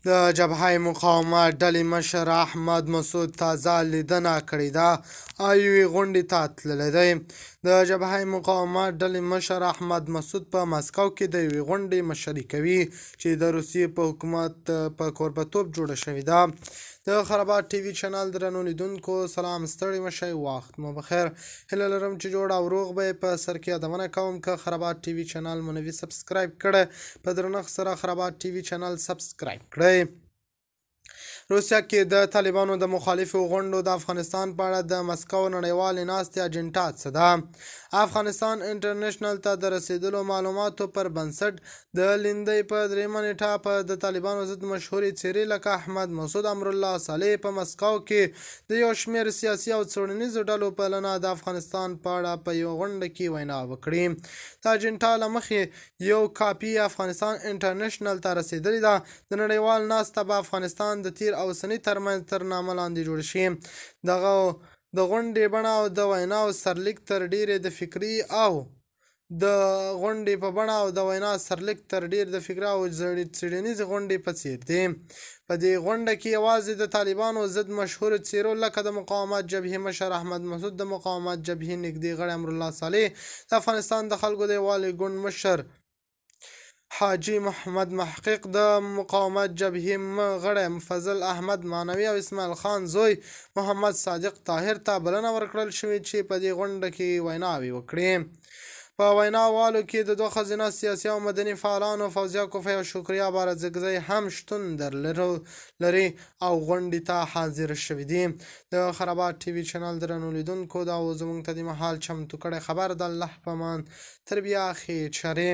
د جبهه مقاومت ډلې مشر احمد مسعود تازه لیدنه کړې ده او یوې غونډې ته تللی دی. د جبهه مقاومت ډلې مشر احمد مسعود په مسکو کې د یوې غونډې مشري کوي چې د روسیې په حکومت په کوربهتوب جوړه شوې ده. د خرابات ټي وي چینل درنو لیدونکو سلام، ستړي مشئ، وخت مو بخیر. هیله لرم چې جوړ او روغ به په سر کې یادونه کوم که خرابات ټي وي چینل مو نوي سبسکرایب کړی په درنښت سره خرابات ټي وي چینل سبسکرایب کړئ. روسیه کې د طالبانو د مخالفو غونډو د افغانستان په اړه د مسکو نړیوالې ناستې اجنډا څه ده؟ افغانستان انټرنیشنل ته د رسیدلو معلوماتو پر بنسټ د لیندۍ په 3مه نیټه په د طالبانو ضد مشهورې څېرې لکه احمد مسعود، امرالله صالح په مسکو کې د یو شمېر سیاسي او څېړنیزو ډلو بلنه د افغانستان په اړه په یوه غونډه کې وینا وکړې. د اجنډا له مخې یو کاپي افغانستان انټرنیشنل ته رسیدلې ده. د نړیوال ناسته به افغانستان د تیر او اوسني ترمنځ تر نامه لاندې جوړ شي. د غونډې بڼه او د ویناو سرلیک تر ډیره د فکري او څېړنیزې غونډې په څیر دي. په دې غونډه کې یوازې د طالبانو ضد مشهورو څېرو لکه د مقاومت جبهې مشر احمد مسعود، د مقاومت جبهې نږدې غړی امرالله صالح، د افغانستان د خلکو د یووالي ګوند مشر حاجي محمد محقق، د مقاومت جبهې غړی فضل احمد معنوي او اسماعیل خان زوی محمد صادق طاهر ته بلنه ورکړل شوې چې په دې غونډه کې ویناوې وکړي. په ویناوالو کې د دوه ښځینه سیاسي او مدني فعالانو فوزیه کوفی او شکریا بارزګزی هم شتون لري او غونډې ته حاضر شوي دي. د خرابات ټي وي چینل درنو لیدونکو دا زموږ ته د مهال چمتو کړی خبر د الله په امان تر بیا خیر چرې.